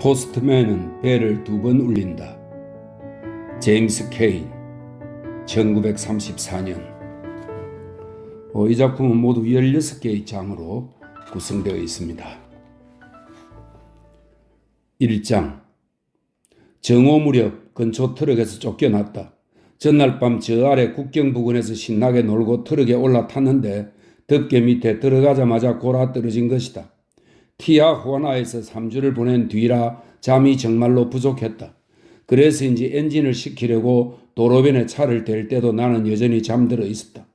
포스트맨은 벨을 2번 울린다. 제임스 케인 1934년. 이 작품은 모두 16개의 장으로 구성되어 있습니다. 1장. 정오 무렵 근처 트럭에서 쫓겨났다. 전날 밤 저 아래 국경 부근에서 신나게 놀고 트럭에 올라탔는데 덮개 밑에 들어가자마자 골아 떨어진 것이다. 티아후아나에서 3주를 보낸 뒤라 잠이 정말로 부족했다. 그래서인지 엔진을 식히려고 도로변에 차를 댈 때도 나는 여전히 잠들어 있었다.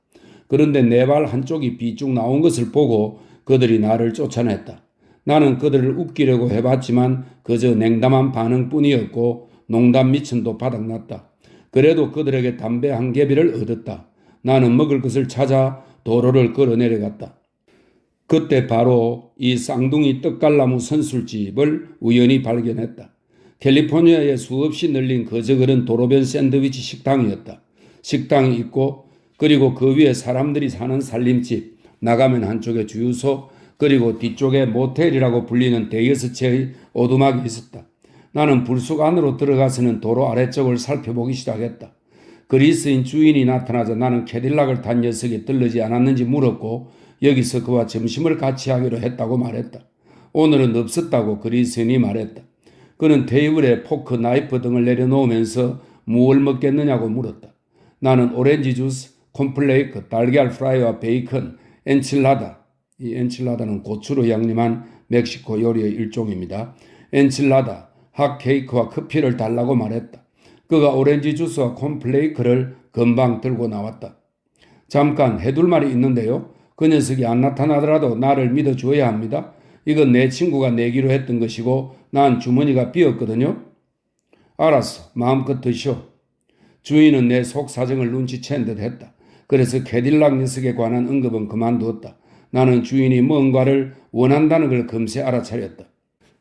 그런데 내 발 한쪽이 비쭉 나온 것을 보고 그들이 나를 쫓아냈다. 나는 그들을 웃기려고 해봤지만 그저 냉담한 반응뿐이었고 농담 미천도 바닥났다. 그래도 그들에게 담배 한 개비를 얻었다. 나는 먹을 것을 찾아 도로를 걸어 내려갔다. 그때 바로 이 쌍둥이 떡갈나무 선술집을 우연히 발견했다. 캘리포니아에 수없이 널린 거저그런 도로변 샌드위치 식당이었다. 식당이 있고 그리고 그 위에 사람들이 사는 살림집, 나가면 한쪽에 주유소, 그리고 뒤쪽에 모텔이라고 불리는 대여섯 채의 오두막이 있었다. 나는 불쑥 안으로 들어가서는 도로 아래쪽을 살펴보기 시작했다. 그리스인 주인이 나타나자 나는 캐딜락을 탄 녀석이 들르지 않았는지 물었고 여기서 그와 점심을 같이 하기로 했다고 말했다. 오늘은 없었다고 그리스인이 말했다. 그는 테이블에 포크, 나이프 등을 내려놓으면서 무엇을 먹겠느냐고 물었다. 나는 오렌지 주스, 콘플레이크, 달걀 프라이와 베이컨, 엔칠라다. 이 엔칠라다는 고추로 양념한 멕시코 요리의 일종입니다. 엔칠라다, 핫케이크와 커피를 달라고 말했다. 그가 오렌지 주스와 콘플레이크를 금방 들고 나왔다. 잠깐 해둘 말이 있는데요. 그 녀석이 안 나타나더라도 나를 믿어줘야 합니다. 이건 내 친구가 내기로 했던 것이고 난 주머니가 비었거든요. 알았어. 마음껏 드시오. 주인은 내 속 사정을 눈치챈 듯 했다. 그래서 캐딜락 녀석에 관한 언급은 그만두었다. 나는 주인이 뭔가를 원한다는 걸 금세 알아차렸다.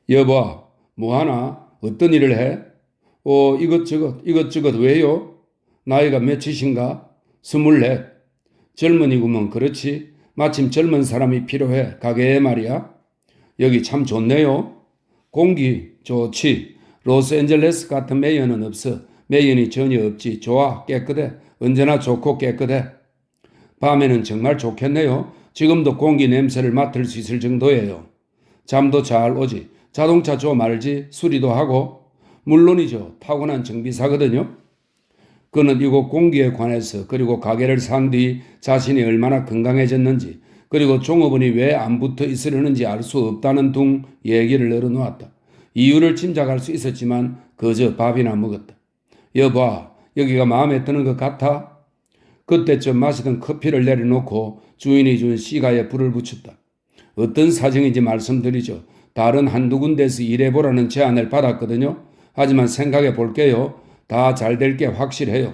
여보, 뭐하나? 어떤 일을 해? 이것저것 왜요? 나이가 몇이신가? 24. 젊은이구먼. 그렇지. 마침 젊은 사람이 필요해. 가게에 말이야. 여기 참 좋네요. 공기 좋지. 로스앤젤레스 같은 매연은 없어. 매연이 전혀 없지. 좋아. 깨끗해. 언제나 좋고 깨끗해. 밤에는 정말 좋겠네요. 지금도 공기 냄새를 맡을 수 있을 정도예요. 잠도 잘 오지. 자동차 좀 알지? 수리도 하고. 물론이죠. 타고난 정비사거든요. 그는 이곳 공기에 관해서 그리고 가게를 산 뒤 자신이 얼마나 건강해졌는지 그리고 종업원이 왜 안 붙어 있으려는지 알 수 없다는 둥 얘기를 늘어놓았다. 이유를 짐작할 수 있었지만 그저 밥이나 먹었다. 여봐, 여기가 마음에 드는 것 같아? 그때쯤 마시던 커피를 내려놓고 주인이 준 시가에 불을 붙였다. 어떤 사정인지 말씀드리죠. 다른 한두 군데에서 일해보라는 제안을 받았거든요. 하지만 생각해 볼게요. 다 잘 될 게 확실해요.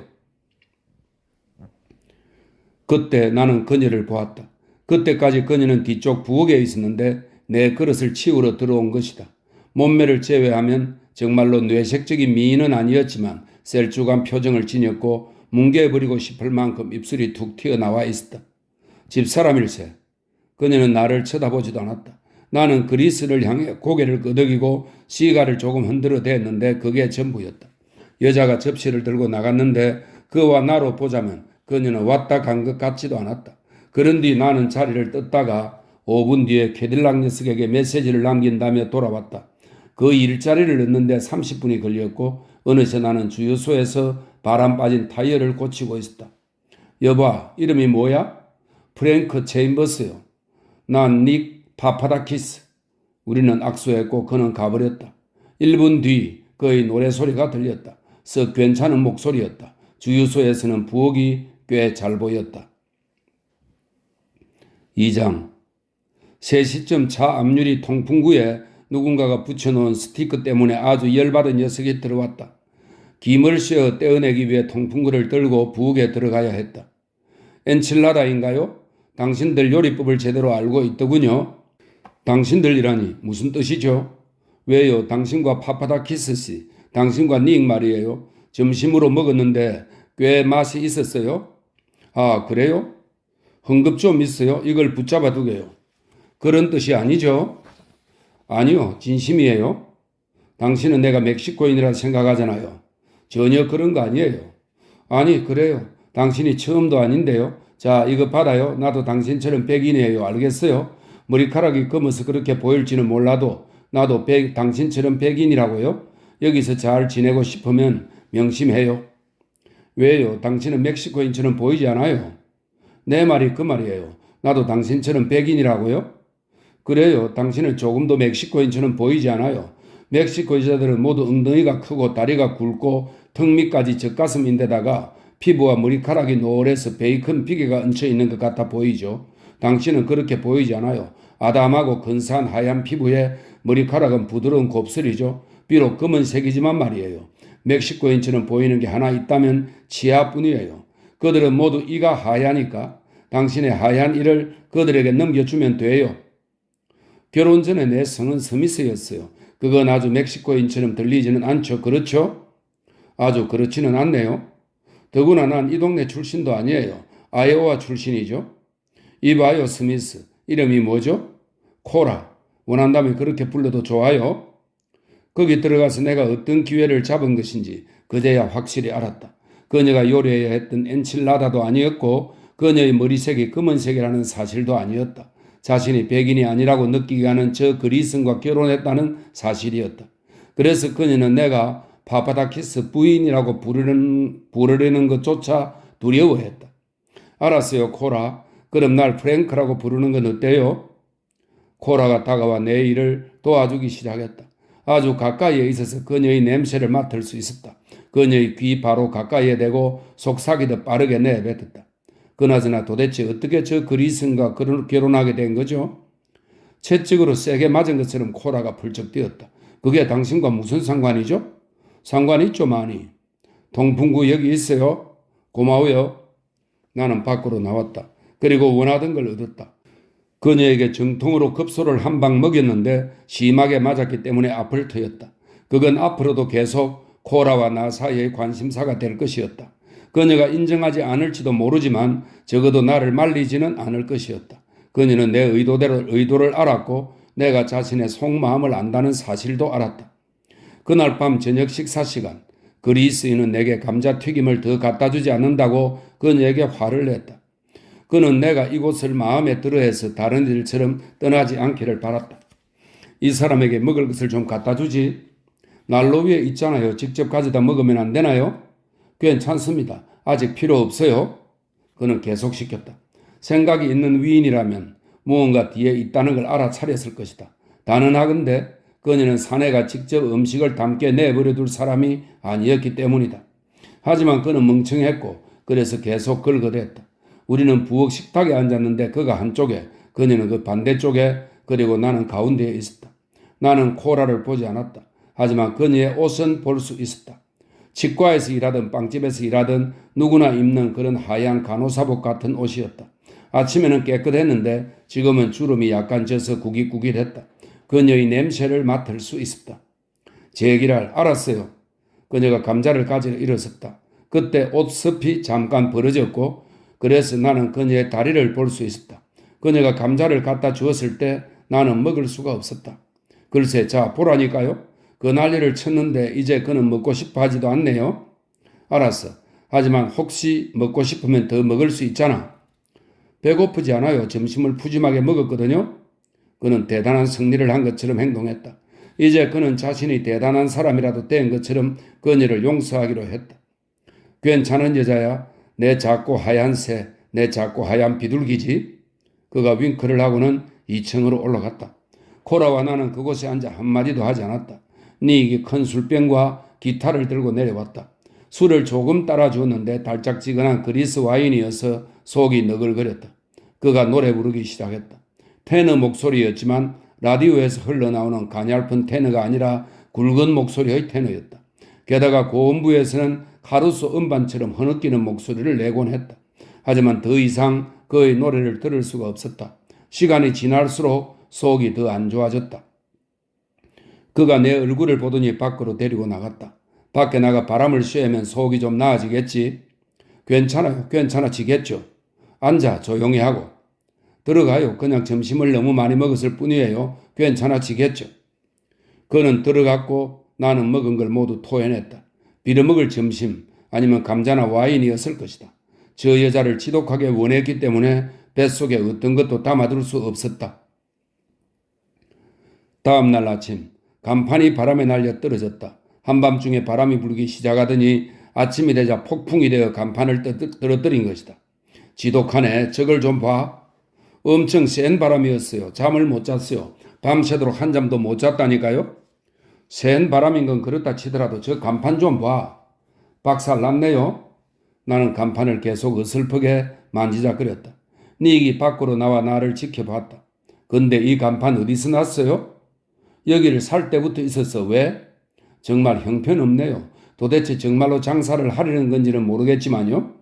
그때 나는 그녀를 보았다. 그때까지 그녀는 뒤쪽 부엌에 있었는데 내 그릇을 치우러 들어온 것이다. 몸매를 제외하면 정말로 뇌색적인 미인은 아니었지만 셀쭉한 표정을 지녔고 뭉개버리고 싶을 만큼 입술이 툭 튀어나와 있었다. 집사람일세. 그녀는 나를 쳐다보지도 않았다. 나는 그리스를 향해 고개를 끄덕이고 시가를 조금 흔들어 댔는데 그게 전부였다. 여자가 접시를 들고 나갔는데 그와 나로 보자면 그녀는 왔다 간 것 같지도 않았다. 그런 뒤 나는 자리를 떴다가 5분 뒤에 캐딜락 녀석에게 메시지를 남긴다며 돌아왔다. 그 일자리를 넣는데 30분이 걸렸고 어느새 나는 주유소에서 바람 빠진 타이어를 고치고 있었다. 여봐, 이름이 뭐야? 프랭크 체인버스요. 난 닉 파파다키스. 우리는 악수했고 그는 가버렸다. 1분 뒤 그의 노래소리가 들렸다. 썩 괜찮은 목소리였다. 주유소에서는 부엌이 꽤 잘 보였다. 2장. 3시쯤 차 앞유리 통풍구에 누군가가 붙여놓은 스티커 때문에 아주 열받은 녀석이 들어왔다. 김을 씌어 떼어내기 위해 통풍구를 들고 부엌에 들어가야 했다. 엔칠라다인가요? 당신들 요리법을 제대로 알고 있더군요. 당신들이라니 무슨 뜻이죠? 왜요? 당신과 파파다키스 씨, 당신과 닉 말이에요. 점심으로 먹었는데 꽤 맛이 있었어요. 아, 그래요? 흥급 좀 있어요. 이걸 붙잡아 두게요. 그런 뜻이 아니죠? 아니요, 진심이에요. 당신은 내가 멕시코인이라 생각하잖아요. 전혀 그런 거 아니에요. 아니, 그래요. 당신이 처음도 아닌데요. 자, 이거 받아요. 나도 당신처럼 백인이에요. 알겠어요? 머리카락이 검어서 그렇게 보일지는 몰라도 나도 당신처럼 백인이라고요. 여기서 잘 지내고 싶으면 명심해요. 왜요? 당신은 멕시코인처럼 보이지 않아요. 내 말이 그 말이에요. 나도 당신처럼 백인이라고요? 그래요. 당신은 조금도 멕시코인처럼 보이지 않아요. 멕시코 여자들은 모두 엉덩이가 크고 다리가 굵고 턱 밑까지 젖가슴인데다가 피부와 머리카락이 노래서 베이컨 비계가 얹혀 있는 것 같아 보이죠. 당신은 그렇게 보이지 않아요. 아담하고 근사한 하얀 피부에 머리카락은 부드러운 곱슬이죠. 비록 검은색이지만 말이에요. 멕시코인처럼 보이는 게 하나 있다면 치아뿐이에요. 그들은 모두 이가 하얘니까 당신의 하얀 이를 그들에게 넘겨주면 돼요. 결혼 전에 내 성은 스미스였어요. 그건 아주 멕시코인처럼 들리지는 않죠. 그렇죠? 아주 그렇지는 않네요. 더구나 난 이 동네 출신도 아니에요. 아이오와 출신이죠. 이봐요, 스미스. 이름이 뭐죠? 코라. 원한다면 그렇게 불러도 좋아요. 거기 들어가서 내가 어떤 기회를 잡은 것인지 그제야 확실히 알았다. 그녀가 요리해야 했던 엔칠라다도 아니었고 그녀의 머리색이 검은색이라는 사실도 아니었다. 자신이 백인이 아니라고 느끼게 하는 저 그리슨과 결혼했다는 사실이었다. 그래서 그녀는 내가 파파다키스 부인이라고 부르려는 것조차 두려워했다. 알았어요, 코라. 그럼 날 프랭크라고 부르는 건 어때요? 코라가 다가와 내 일을 도와주기 시작했다. 아주 가까이에 있어서 그녀의 냄새를 맡을 수 있었다. 그녀의 귀 바로 가까이에 대고 속삭이듯 빠르게 내뱉었다. 그나저나 도대체 어떻게 저 그리슨과 결혼하게 된 거죠? 채찍으로 세게 맞은 것처럼 코라가 펄쩍 뛰었다. 그게 당신과 무슨 상관이죠? 상관 있죠, 많이. 동풍구 여기 있어요. 고마워요. 나는 밖으로 나왔다. 그리고 원하던 걸 얻었다. 그녀에게 정통으로 급소를 한 방 먹였는데 심하게 맞았기 때문에 앞을 트였다. 그건 앞으로도 계속 코라와 나 사이의 관심사가 될 것이었다. 그녀가 인정하지 않을지도 모르지만 적어도 나를 말리지는 않을 것이었다. 그녀는 내 의도를 알았고 내가 자신의 속마음을 안다는 사실도 알았다. 그날 밤 저녁 식사 시간 그리스인은 내게 감자튀김을 더 갖다 주지 않는다고 그녀에게 화를 냈다. 그는 내가 이곳을 마음에 들어해서 다른 일처럼 떠나지 않기를 바랐다. 이 사람에게 먹을 것을 좀 갖다 주지. 난로 위에 있잖아요. 직접 가져다 먹으면 안 되나요? 괜찮습니다. 아직 필요 없어요. 그는 계속시켰다. 생각이 있는 위인이라면 무언가 뒤에 있다는 걸 알아차렸을 것이다. 단언하건대 그녀는 사내가 직접 음식을 담게 내버려 둘 사람이 아니었기 때문이다. 하지만 그는 멍청했고 그래서 계속 걸거댔다. 우리는 부엌 식탁에 앉았는데 그가 한쪽에 그녀는 그 반대쪽에 그리고 나는 가운데에 있었다. 나는 코라를 보지 않았다. 하지만 그녀의 옷은 볼 수 있었다. 치과에서 일하든 빵집에서 일하든 누구나 입는 그런 하얀 간호사복 같은 옷이었다. 아침에는 깨끗했는데 지금은 주름이 약간 져서 구깃구깃했다. 그녀의 냄새를 맡을 수 있었다. 제 얘기를 알았어요. 그녀가 감자를 가지러 일어섰다. 그때 옷섭이 잠깐 벌어졌고 그래서 나는 그녀의 다리를 볼 수 있었다. 그녀가 감자를 갖다 주었을 때 나는 먹을 수가 없었다. 글쎄, 자, 보라니까요. 그 난리를 쳤는데 이제 그는 먹고 싶어 하지도 않네요. 알았어. 하지만 혹시 먹고 싶으면 더 먹을 수 있잖아. 배고프지 않아요. 점심을 푸짐하게 먹었거든요. 그는 대단한 승리를 한 것처럼 행동했다. 이제 그는 자신이 대단한 사람이라도 된 것처럼 그녀를 용서하기로 했다. 괜찮은 여자야. 내 작고 하얀 새, 내 작고 하얀 비둘기지. 그가 윙크를 하고는 2층으로 올라갔다. 코라와 나는 그곳에 앉아 한마디도 하지 않았다. 니익이 큰 술병과 기타를 들고 내려왔다. 술을 조금 따라주었는데 달짝지근한 그리스 와인이어서 속이 너글거렸다. 그가 노래 부르기 시작했다. 테너 목소리였지만 라디오에서 흘러나오는 가냘픈 테너가 아니라 굵은 목소리의 테너였다. 게다가 고음부에서는 카루소 음반처럼 흐느끼는 목소리를 내곤 했다. 하지만 더 이상 그의 노래를 들을 수가 없었다. 시간이 지날수록 속이 더 안 좋아졌다. 그가 내 얼굴을 보더니 밖으로 데리고 나갔다. 밖에 나가 바람을 쐬면 속이 좀 나아지겠지. 괜찮아요. 괜찮아지겠죠. 앉아 조용히 하고. 들어가요. 그냥 점심을 너무 많이 먹었을 뿐이에요. 괜찮아지겠죠. 그는 들어갔고 나는 먹은 걸 모두 토해냈다. 빌어먹을 점심 아니면 감자나 와인이었을 것이다. 저 여자를 지독하게 원했기 때문에 뱃속에 어떤 것도 담아둘 수 없었다. 다음 날 아침 간판이 바람에 날려 떨어졌다. 한밤중에 바람이 불기 시작하더니 아침이 되자 폭풍이 되어 간판을 떨어뜨린 것이다. 지독하네. 저걸 좀 봐. 엄청 센 바람이었어요. 잠을 못 잤어요. 밤새도록 한 잠도 못 잤다니까요. 센 바람인 건 그렇다 치더라도 저 간판 좀 봐. 박살 났네요. 나는 간판을 계속 어설프게 만지작거렸다. 니기 밖으로 나와 나를 지켜봤다. 근데 이 간판 어디서 났어요? 여기를 살 때부터 있었어. 왜? 정말 형편없네요. 도대체 정말로 장사를 하려는 건지는 모르겠지만요.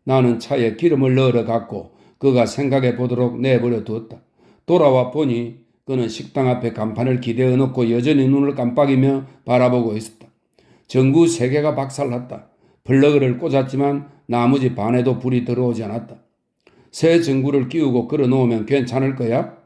나는 차에 기름을 넣으러 갔고 그가 생각해 보도록 내버려 두었다. 돌아와 보니 그는 식당 앞에 간판을 기대어 놓고 여전히 눈을 깜빡이며 바라보고 있었다. 전구 3개가 박살났다. 플러그를 꽂았지만 나머지 반에도 불이 들어오지 않았다. 새 전구를 끼우고 걸어 놓으면 괜찮을 거야?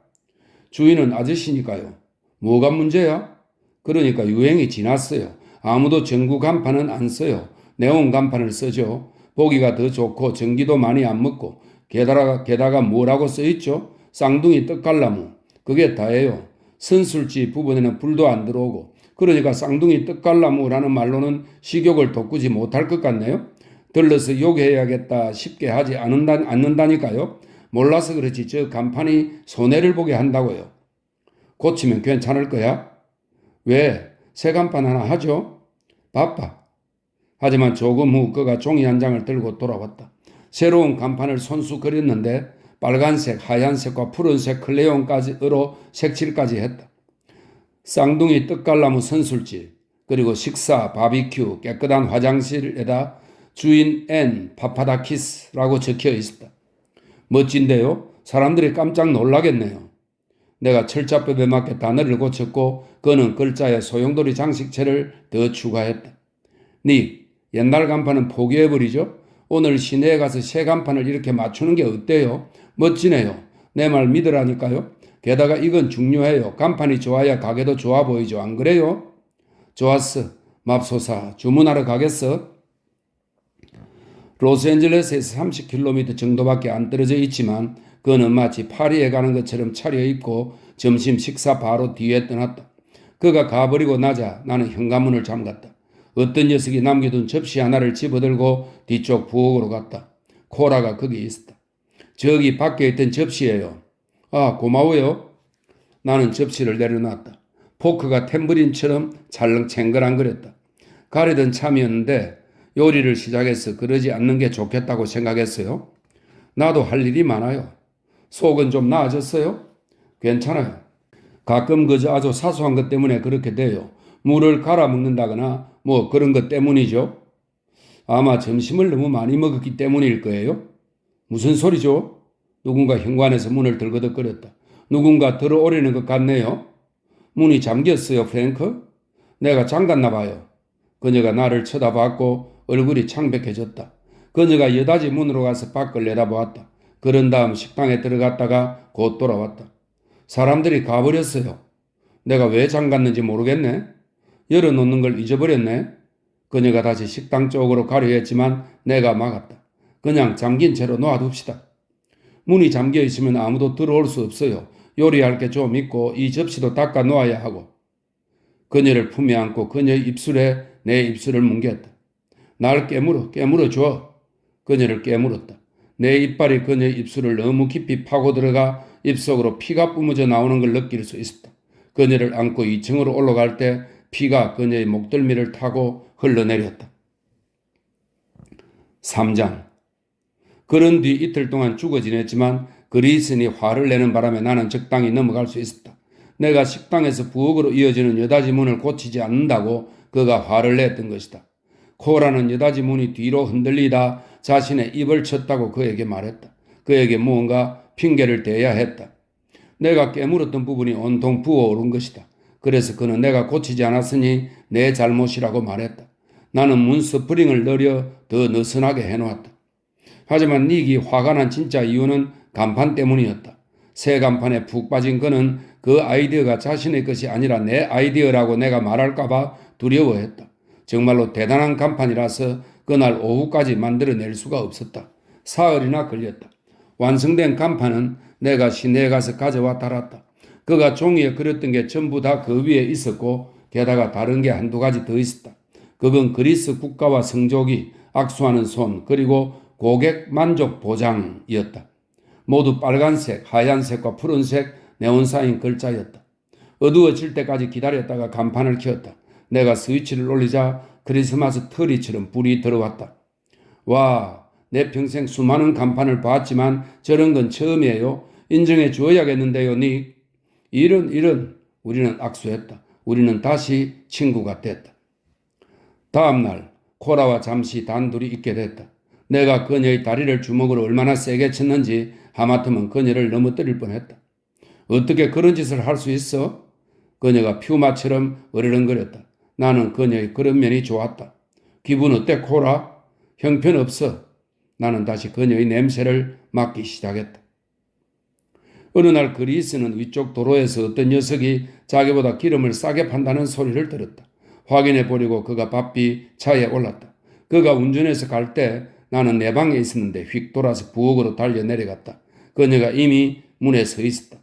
주인은 아저씨니까요. 뭐가 문제야? 그러니까 유행이 지났어요. 아무도 전구 간판은 안 써요. 네온 간판을 쓰죠. 보기가 더 좋고 전기도 많이 안 먹고 게다가 뭐라고 써있죠? 쌍둥이 떡갈나무. 그게 다예요. 선술지 부분에는 불도 안 들어오고 그러니까 쌍둥이 떡갈나무라는 말로는 식욕을 돋구지 못할 것 같네요. 들러서 욕해야겠다 싶게 하지 않는다니까요. 몰라서 그렇지 저 간판이 손해를 보게 한다고요. 고치면 괜찮을 거야? 왜? 새 간판 하나 하죠? 바빠. 하지만 조금 후 그가 종이 한 장을 들고 돌아왔다. 새로운 간판을 손수 그렸는데 빨간색, 하얀색과 푸른색 클레용까지로 색칠까지 했다. 쌍둥이 떡갈나무 선술지, 그리고 식사, 바비큐, 깨끗한 화장실에다 주인 N 파파다키스라고 적혀 있었다. 멋진데요? 사람들이 깜짝 놀라겠네요. 내가 철자법에 맞게 단어를 고쳤고 그는 글자에 소용돌이 장식체를 더 추가했다. 닉, 옛날 간판은 포기해버리죠? 오늘 시내에 가서 새 간판을 이렇게 맞추는 게 어때요? 멋지네요. 내 말 믿으라니까요. 게다가 이건 중요해요. 간판이 좋아야 가게도 좋아 보이죠. 안 그래요? 좋았어. 맙소사. 주문하러 가겠어? 로스앤젤레스에서 30km 정도밖에 안 떨어져 있지만 그는 마치 파리에 가는 것처럼 차려입고 점심 식사 바로 뒤에 떠났다. 그가 가버리고 나자 나는 현관문을 잠갔다. 어떤 녀석이 남겨둔 접시 하나를 집어들고 뒤쪽 부엌으로 갔다. 코라가 거기 있었다. 저기 밖에 있던 접시예요. 아, 고마워요. 나는 접시를 내려놨다. 포크가 탬버린처럼 찰렁챙글한거렸다. 가리던 참이었는데 요리를 시작해서 그러지 않는 게 좋겠다고 생각했어요. 나도 할 일이 많아요. 속은 좀 나아졌어요? 괜찮아요. 가끔 그저 아주 사소한 것 때문에 그렇게 돼요. 물을 갈아 먹는다거나 뭐 그런 것 때문이죠. 아마 점심을 너무 많이 먹었기 때문일 거예요. 무슨 소리죠? 누군가 현관에서 문을 들거덕거렸다. 누군가 들어오려는 것 같네요. 문이 잠겼어요, 프랭크? 내가 잠갔나 봐요. 그녀가 나를 쳐다봤고 얼굴이 창백해졌다. 그녀가 여닫이 문으로 가서 밖을 내다보았다. 그런 다음 식당에 들어갔다가 곧 돌아왔다. 사람들이 가버렸어요. 내가 왜 잠갔는지 모르겠네. 열어놓는 걸 잊어버렸네. 그녀가 다시 식당 쪽으로 가려 했지만 내가 막았다. 그냥 잠긴 채로 놔둡시다. 문이 잠겨 있으면 아무도 들어올 수 없어요. 요리할 게 좀 있고 이 접시도 닦아 놓아야 하고. 그녀를 품에 안고 그녀의 입술에 내 입술을 뭉갰다. 날 깨물어 줘. 그녀를 깨물었다. 내 이빨이 그녀의 입술을 너무 깊이 파고 들어가 입속으로 피가 뿜어져 나오는 걸 느낄 수 있었다. 그녀를 안고 2층으로 올라갈 때 피가 그녀의 목덜미를 타고 흘러내렸다. 3장. 그런 뒤 이틀 동안 죽어 지냈지만 그리스인이 화를 내는 바람에 나는 적당히 넘어갈 수 있었다. 내가 식당에서 부엌으로 이어지는 여닫이 문을 고치지 않는다고 그가 화를 냈던 것이다. 코라는 여닫이 문이 뒤로 흔들리다 자신의 입을 쳤다고 그에게 말했다. 그에게 무언가 핑계를 대야 했다. 내가 깨물었던 부분이 온통 부어오른 것이다. 그래서 그는 내가 고치지 않았으니 내 잘못이라고 말했다. 나는 문 스프링을 늘려 더 느슨하게 해놓았다. 하지만 닉이 화가 난 진짜 이유는 간판 때문이었다. 새 간판에 푹 빠진 그는 그 아이디어가 자신의 것이 아니라 내 아이디어라고 내가 말할까봐 두려워했다. 정말로 대단한 간판이라서 그날 오후까지 만들어낼 수가 없었다. 사흘이나 걸렸다. 완성된 간판은 내가 시내에 가서 가져와 달았다. 그가 종이에 그렸던 게 전부 다 그 위에 있었고 게다가 다른 게 한두 가지 더 있었다. 그건 그리스 국가와 성족이 악수하는 손 그리고 고객 만족 보장이었다. 모두 빨간색, 하얀색과 푸른색 네온사인 글자였다. 어두워질 때까지 기다렸다가 간판을 켰다. 내가 스위치를 올리자 크리스마스 트리처럼 불이 들어왔다. 와, 내 평생 수많은 간판을 봤지만 저런 건 처음이에요. 인정해 줘야겠는데요, 닉. 이런 우리는 악수했다. 우리는 다시 친구가 됐다. 다음날 코라와 잠시 단둘이 있게 됐다. 내가 그녀의 다리를 주먹으로 얼마나 세게 쳤는지 하마터면 그녀를 넘어뜨릴 뻔했다. 어떻게 그런 짓을 할 수 있어? 그녀가 퓨마처럼 어르렁거렸다. 나는 그녀의 그런 면이 좋았다. 기분 어때, 코라? 형편없어. 나는 다시 그녀의 냄새를 맡기 시작했다. 어느 날 그리스는 위쪽 도로에서 어떤 녀석이 자기보다 기름을 싸게 판다는 소리를 들었다. 확인해 보려고 그가 바삐 차에 올랐다. 그가 운전해서 갈 때 나는 내 방에 있었는데 휙 돌아서 부엌으로 달려 내려갔다. 그녀가 이미 문에 서 있었다.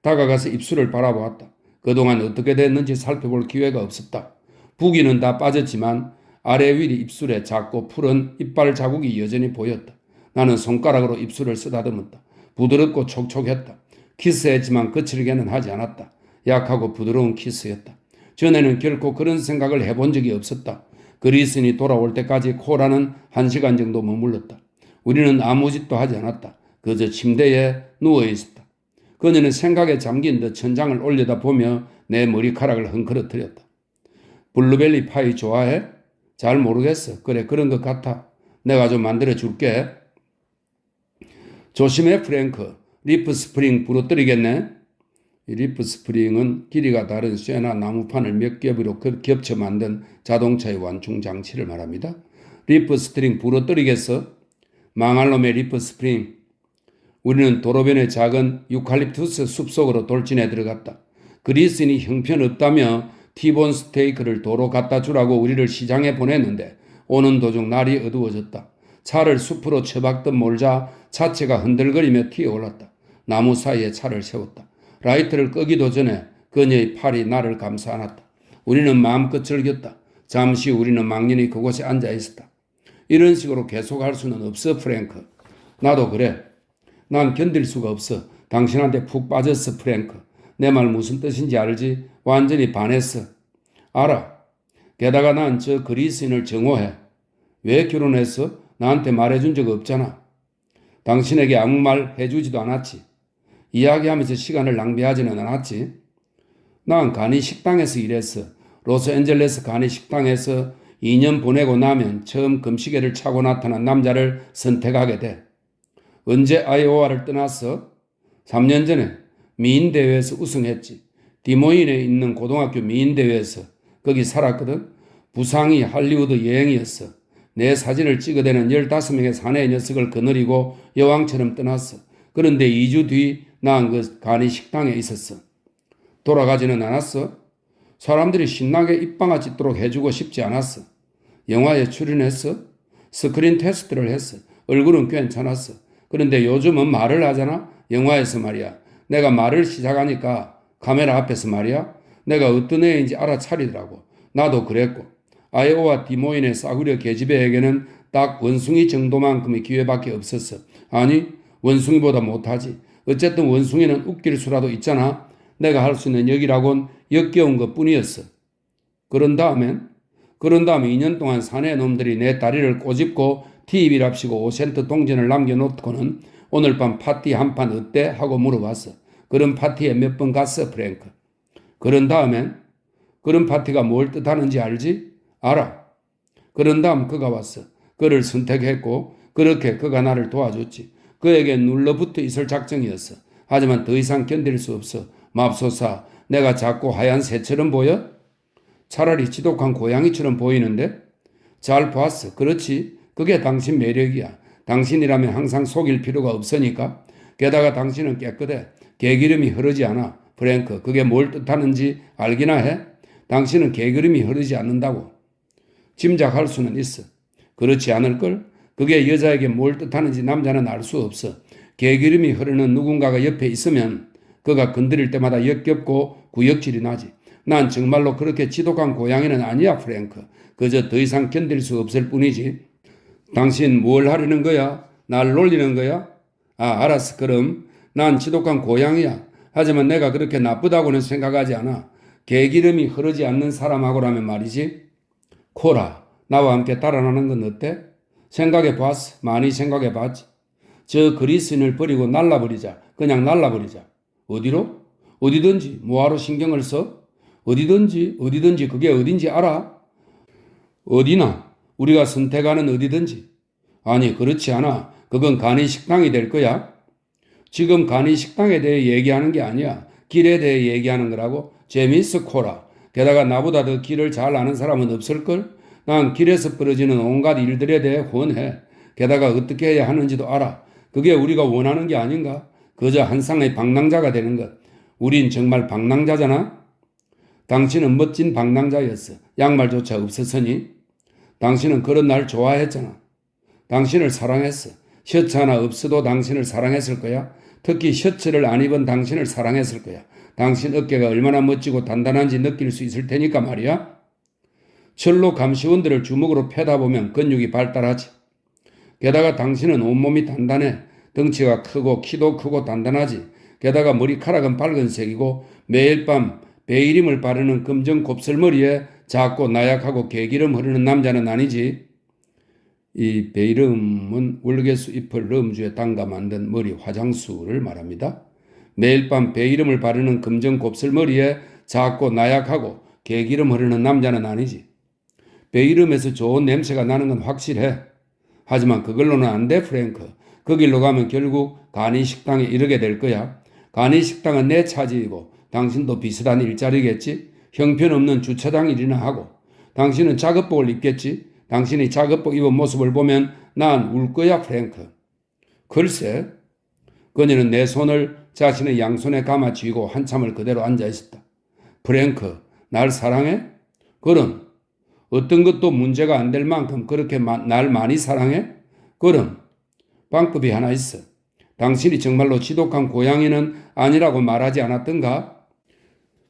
다가가서 입술을 바라보았다. 그동안 어떻게 됐는지 살펴볼 기회가 없었다. 부기는 다 빠졌지만 아래 위 입술에 작고 푸른 이빨 자국이 여전히 보였다. 나는 손가락으로 입술을 쓰다듬었다. 부드럽고 촉촉했다. 키스했지만 거칠게는 하지 않았다. 약하고 부드러운 키스였다. 전에는 결코 그런 생각을 해본 적이 없었다. 그리스인이 돌아올 때까지 코라는 1시간 정도 머물렀다. 우리는 아무 짓도 하지 않았다. 그저 침대에 누워 있었다. 그녀는 생각에 잠긴 듯 천장을 올려다보며 내 머리카락을 헝클어뜨렸다. 블루벨리 파이 좋아해? 잘 모르겠어. 그래, 그런 것 같아. 내가 좀 만들어 줄게. 조심해, 프랭크. 리프 스프링 부러뜨리겠네. 이 리프 스프링은 길이가 다른 쇠나 나무판을 몇 겹으로 겹쳐 만든 자동차의 완충 장치를 말합니다. 리프 스프링 부러뜨리겠어? 망할 놈의 리프 스프링. 우리는 도로변의 작은 유칼립투스 숲속으로 돌진해 들어갔다. 그리스인이 형편없다며 티본 스테이크를 도로 갖다 주라고 우리를 시장에 보냈는데 오는 도중 날이 어두워졌다. 차를 숲으로 처박듯 몰자 차체가 흔들거리며 튀어올랐다. 나무 사이에 차를 세웠다. 라이트를 끄기도 전에 그녀의 팔이 나를 감싸 안았다. 우리는 마음껏 즐겼다. 잠시 우리는 망연히 그곳에 앉아 있었다. 이런 식으로 계속할 수는 없어, 프랭크. 나도 그래. 난 견딜 수가 없어. 당신한테 푹 빠졌어, 프랭크. 내 말 무슨 뜻인지 알지? 완전히 반했어. 알아. 게다가 난 저 그리스인을 정오해. 왜 결혼했어? 나한테 말해준 적 없잖아. 당신에게 아무 말 해주지도 않았지. 이야기하면서 시간을 낭비하지는 않았지. 난 간이 식당에서 일했어. 로스앤젤레스 간이 식당에서 2년 보내고 나면 처음 금시계를 차고 나타난 남자를 선택하게 돼. 언제 아이오와를 떠났어? 3년 전에 미인대회에서 우승했지. 디모인에 있는 고등학교 미인대회에서 거기 살았거든. 부상이 할리우드 여행이었어. 내 사진을 찍어대는 15명의 사내 녀석을 거느리고 여왕처럼 떠났어. 그런데 2주 뒤 난 그 간이 식당에 있었어. 돌아가지는 않았어. 사람들이 신나게 입방아 찢도록 해주고 싶지 않았어. 영화에 출연했어. 스크린 테스트를 했어. 얼굴은 괜찮았어. 그런데 요즘은 말을 하잖아. 영화에서 말이야. 내가 말을 시작하니까 카메라 앞에서 말이야. 내가 어떤 애인지 알아차리더라고. 나도 그랬고. 아이오와 디모인의 싸구려 계집애에게는 딱 원숭이 정도만큼의 기회밖에 없었어. 아니, 원숭이보다 못하지. 어쨌든 원숭이는 웃길 수라도 있잖아. 내가 할 수 있는 역이라곤 역겨운 것 뿐이었어. 그런 다음에 2년 동안 사내 놈들이 내 다리를 꼬집고 TV랍시고 5센트 동전을 남겨놓고는 오늘 밤 파티 한 판 어때? 하고 물어봤어. 그런 파티에 몇 번 갔어, 프랭크. 그런 파티가 뭘 뜻하는지 알지? 알아. 그런 다음 그가 왔어. 그를 선택했고 그렇게 그가 나를 도와줬지. 그에게 눌러붙어 있을 작정이었어. 하지만 더 이상 견딜 수 없어. 맙소사, 내가 작고 하얀 새처럼 보여? 차라리 지독한 고양이처럼 보이는데? 잘 봤어. 그렇지. 그게 당신 매력이야. 당신이라면 항상 속일 필요가 없으니까. 게다가 당신은 깨끗해. 개기름이 흐르지 않아. 프랭크, 그게 뭘 뜻하는지 알기나 해? 당신은 개그름이 흐르지 않는다고. 짐작할 수는 있어. 그렇지 않을걸? 그게 여자에게 뭘 뜻하는지 남자는 알 수 없어. 개기름이 흐르는 누군가가 옆에 있으면 그가 건드릴 때마다 역겹고 구역질이 나지. 난 정말로 그렇게 지독한 고양이는 아니야, 프랭크. 그저 더 이상 견딜 수 없을 뿐이지. 당신 뭘 하려는 거야? 날 놀리는 거야? 아, 알았어. 그럼 난 지독한 고양이야. 하지만 내가 그렇게 나쁘다고는 생각하지 않아. 개기름이 흐르지 않는 사람하고라면 말이지. 코라, 나와 함께 달아나는 건 어때? 생각해 봤어. 많이 생각해 봤지. 저 그리스인을 버리고 날라버리자. 그냥 날라버리자. 어디로? 어디든지. 뭐하러 신경을 써? 어디든지 그게 어딘지 알아? 어디나. 우리가 선택하는 어디든지. 아니, 그렇지 않아. 그건 간이 식당이 될 거야. 지금 간이 식당에 대해 얘기하는 게 아니야. 길에 대해 얘기하는 거라고. 재미있어, 코라. 게다가 나보다 더 길을 잘 아는 사람은 없을걸? 난 길에서 벌어지는 온갖 일들에 대해 훤해. 게다가 어떻게 해야 하는지도 알아. 그게 우리가 원하는 게 아닌가? 그저 한 쌍의 방랑자가 되는 것. 우린 정말 방랑자잖아? 당신은 멋진 방랑자였어. 양말조차 없었으니. 당신은 그런 날 좋아했잖아. 당신을 사랑했어. 셔츠 하나 없어도 당신을 사랑했을 거야. 특히 셔츠를 안 입은 당신을 사랑했을 거야. 당신 어깨가 얼마나 멋지고 단단한지 느낄 수 있을 테니까 말이야. 철로 감시원들을 주먹으로 패다 보면 근육이 발달하지. 게다가 당신은 온몸이 단단해. 덩치가 크고 키도 크고 단단하지. 게다가 머리카락은 밝은색이고 매일 밤 베이림을 바르는 검정 곱슬머리에 작고 나약하고 개기름 흐르는 남자는 아니지. 이 베이름은 월계수 잎을 럼주에 담가 만든 머리 화장수를 말합니다. 매일 밤 베이름을 바르는 검정 곱슬머리에 작고 나약하고 개기름 흐르는 남자는 아니지. 베이름에서 좋은 냄새가 나는 건 확실해. 하지만 그걸로는 안 돼, 프랭크. 그 길로 가면 결국 간이 식당에 이르게 될 거야. 간이 식당은 내 차지이고 당신도 비슷한 일자리겠지. 형편없는 주차장 일이나 하고. 당신은 작업복을 입겠지. 당신이 작업복 입은 모습을 보면 난 울 거야, 프랭크. 글쎄. 그녀는 내 손을 자신의 양손에 감아 쥐고 한참을 그대로 앉아 있었다. 프랭크, 날 사랑해? 그럼. 어떤 것도 문제가 안 될 만큼 그렇게 날 많이 사랑해? 그럼. 방법이 하나 있어. 당신이 정말로 지독한 고양이는 아니라고 말하지 않았던가?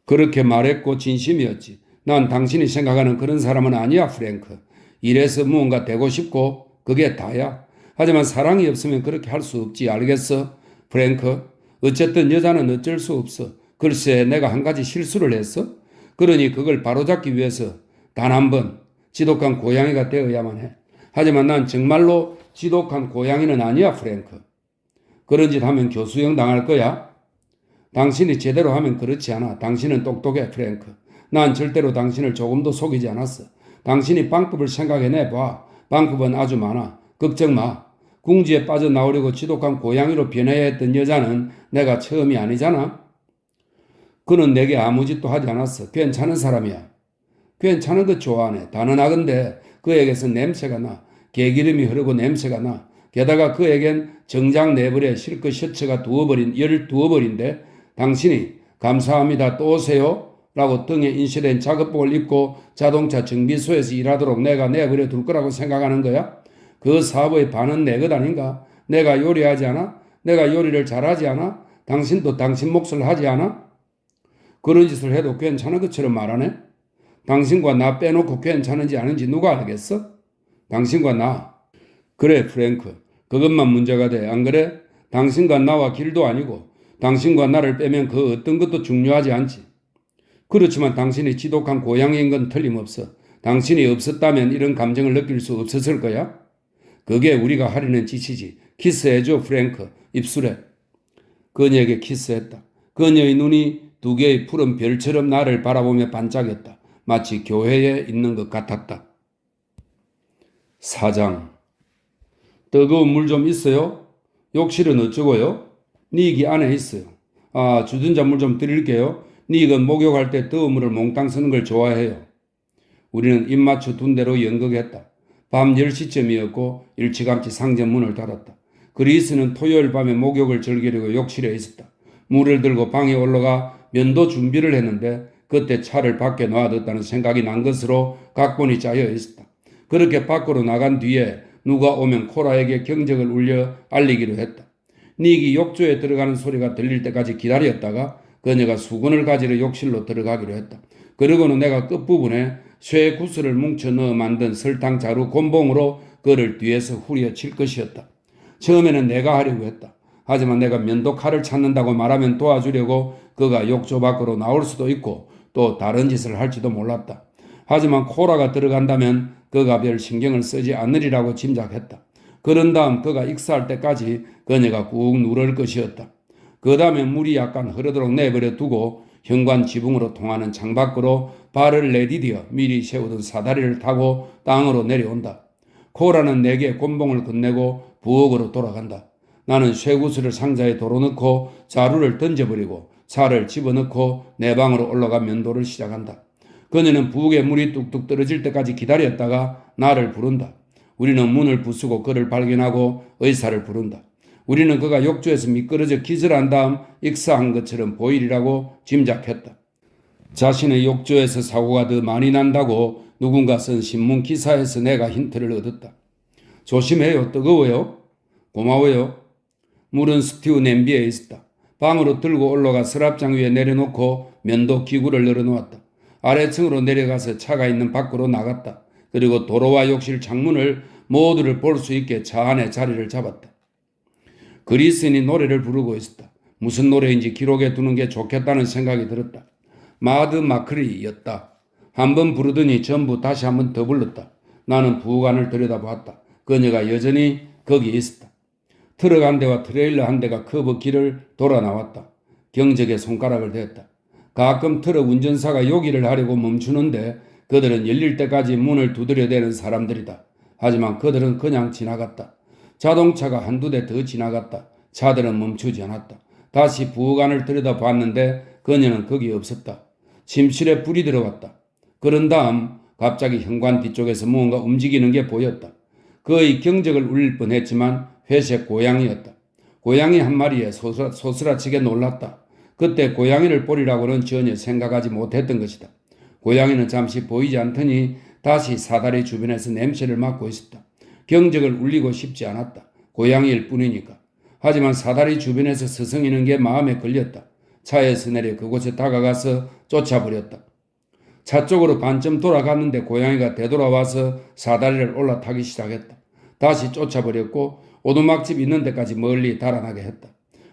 그렇게 말했고 진심이었지. 난 당신이 생각하는 그런 사람은 아니야, 프랭크. 이래서 무언가 되고 싶고 그게 다야. 하지만 사랑이 없으면 그렇게 할 수 없지, 알겠어? 프랭크, 어쨌든 여자는 어쩔 수 없어. 글쎄, 내가 한 가지 실수를 했어? 그러니 그걸 바로잡기 위해서 단 한 번 지독한 고양이가 되어야만 해. 하지만 난 정말로 지독한 고양이는 아니야, 프랭크. 그런 짓 하면 교수형 당할 거야. 당신이 제대로 하면 그렇지 않아. 당신은 똑똑해, 프랭크. 난 절대로 당신을 조금도 속이지 않았어. 당신이 방법을 생각해내봐. 방법은 아주 많아. 걱정 마. 궁지에 빠져나오려고 지독한 고양이로 변해야 했던 여자는 내가 처음이 아니잖아. 그는 내게 아무 짓도 하지 않았어. 괜찮은 사람이야. 괜찮은 거 좋아하네. 단언하건대 그에게서 냄새가 나. 개기름이 흐르고 냄새가 나. 게다가 그에겐 정장 내버려 실크 셔츠가 12벌인데 당신이 감사합니다 또 오세요 라고 등에 인쇄된 작업복을 입고 자동차 정비소에서 일하도록 내가 내버려 둘 거라고 생각하는 거야? 그 사업의 반은 내 것 아닌가? 내가 요리하지 않아? 내가 요리를 잘하지 않아? 당신도 당신 몫을 하지 않아? 그런 짓을 해도 괜찮은 것처럼 말하네? 당신과 나 빼놓고 괜찮은지 아닌지 누가 알겠어? 당신과 나. 그래, 프랭크. 그것만 문제가 돼. 안 그래? 당신과 나와 길도 아니고 당신과 나를 빼면 그 어떤 것도 중요하지 않지. 그렇지만 당신이 지독한 고양이인 건 틀림없어. 당신이 없었다면 이런 감정을 느낄 수 없었을 거야? 그게 우리가 하려는 짓이지. 키스해줘, 프랭크. 입술에. 그녀에게 키스했다. 그녀의 눈이 두 개의 푸른 별처럼 나를 바라보며 반짝였다. 마치 교회에 있는 것 같았다. 4장. 뜨거운 물 좀 있어요? 욕실은 어쩌고요? 니기 안에 있어요. 아, 주전자 물 좀 드릴게요. 니건 목욕할 때 뜨거운 물을 몽땅 쓰는 걸 좋아해요. 우리는 입맞춰 둔 대로 연극했다. 밤 10시쯤이었고 일찌감치 상점 문을 닫았다. 그리스는 토요일 밤에 목욕을 즐기려고 욕실에 있었다. 물을 들고 방에 올라가 면도 준비를 했는데 그때 차를 밖에 놔뒀다는 생각이 난 것으로 각본이 짜여 있었다. 그렇게 밖으로 나간 뒤에 누가 오면 코라에게 경적을 울려 알리기로 했다. 닉이 욕조에 들어가는 소리가 들릴 때까지 기다렸다가 그녀가 수건을 가지러 욕실로 들어가기로 했다. 그러고는 내가 끝부분에 쇠 구슬을 뭉쳐 넣어 만든 설탕 자루 곤봉으로 그를 뒤에서 후려칠 것이었다. 처음에는 내가 하려고 했다. 하지만 내가 면도칼을 찾는다고 말하면 도와주려고 그가 욕조 밖으로 나올 수도 있고 또 다른 짓을 할지도 몰랐다. 하지만 코라가 들어간다면 그가 별 신경을 쓰지 않으리라고 짐작했다. 그런 다음 그가 익사할 때까지 그녀가 꾹 누를 것이었다. 그 다음에 물이 약간 흐르도록 내버려 두고 현관 지붕으로 통하는 창밖으로 발을 내디디어 미리 세우던 사다리를 타고 땅으로 내려온다. 코라는 내게 곤봉을 건네고 부엌으로 돌아간다. 나는 쇠구슬을 상자에 도로넣고 자루를 던져버리고 살을 집어넣고 내 방으로 올라가 면도를 시작한다. 그녀는 부엌에 물이 뚝뚝 떨어질 때까지 기다렸다가 나를 부른다. 우리는 문을 부수고 그를 발견하고 의사를 부른다. 우리는 그가 욕조에서 미끄러져 기절한 다음 익사한 것처럼 보이리라고 짐작했다. 자신의 욕조에서 사고가 더 많이 난다고 누군가 쓴 신문 기사에서 내가 힌트를 얻었다. 조심해요. 뜨거워요. 고마워요. 물은 스티우 냄비에 있었다. 방으로 들고 올라가 서랍장 위에 내려놓고 면도 기구를 열어놓았다. 아래층으로 내려가서 차가 있는 밖으로 나갔다. 그리고 도로와 욕실 창문을 모두를 볼 수 있게 차 안에 자리를 잡았다. 그리스인이 노래를 부르고 있었다. 무슨 노래인지 기록해 두는 게 좋겠다는 생각이 들었다. 마드 마크리였다. 한번 부르더니 전부 다시 한번 더 불렀다. 나는 부엌 안을 들여다보았다. 그녀가 여전히 거기 있었다. 트럭 한 대와 트레일러 한 대가 커브 길을 돌아 나왔다. 경적에 손가락을 댔다. 가끔 트럭 운전사가 요기를 하려고 멈추는데 그들은 열릴 때까지 문을 두드려대는 사람들이다. 하지만 그들은 그냥 지나갔다. 자동차가 한두 대 더 지나갔다. 차들은 멈추지 않았다. 다시 부엌 안을 들여다봤는데 그녀는 거기 없었다. 침실에 불이 들어왔다. 그런 다음 갑자기 현관 뒤쪽에서 무언가 움직이는 게 보였다. 거의 경적을 울릴 뻔했지만 회색 고양이였다. 고양이 한 마리에 소스라치게 놀랐다. 그때 고양이를 보리라고는 전혀 생각하지 못했던 것이다. 고양이는 잠시 보이지 않더니 다시 사다리 주변에서 냄새를 맡고 있었다. 경적을 울리고 싶지 않았다. 고양이일 뿐이니까. 하지만 사다리 주변에서 서성이는 게 마음에 걸렸다. 차에서 내려 그곳에 다가가서 쫓아버렸다. 차 쪽으로 반쯤 돌아갔는데 고양이가 되돌아와서 사다리를 올라타기 시작했다. 다시 쫓아버렸고 오두막집 있는 데까지 멀리 달아나게 했다.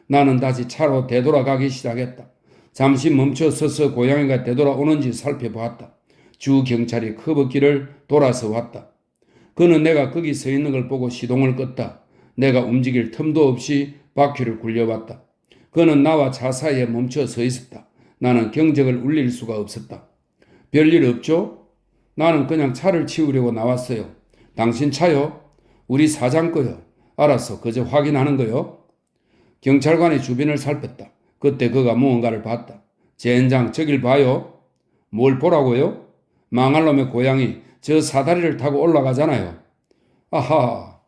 나는 다시 차로 되돌아가기 시작했다. 잠시 멈춰 서서 고양이가 되돌아오는지 살펴보았다. 주 경찰이 커브길을 돌아서 왔다. 그는 내가 거기 서 있는 걸 보고 시동을 껐다. 내가 움직일 틈도 없이 바퀴를 굴려봤다. 그는 나와 차 사이에 멈춰 서 있었다. 나는 경적을 울릴 수가 없었다. 별일 없죠? 나는 그냥 차를 치우려고 나왔어요. 당신 차요? 우리 사장 거요. 알았어. 그저 확인하는 거요. 경찰관이 주변을 살폈다. 그때 그가 무언가를 봤다. 젠장 저길 봐요. 뭘 보라고요? 망할 놈의 고양이 저 사다리를 타고 올라가잖아요. 아하,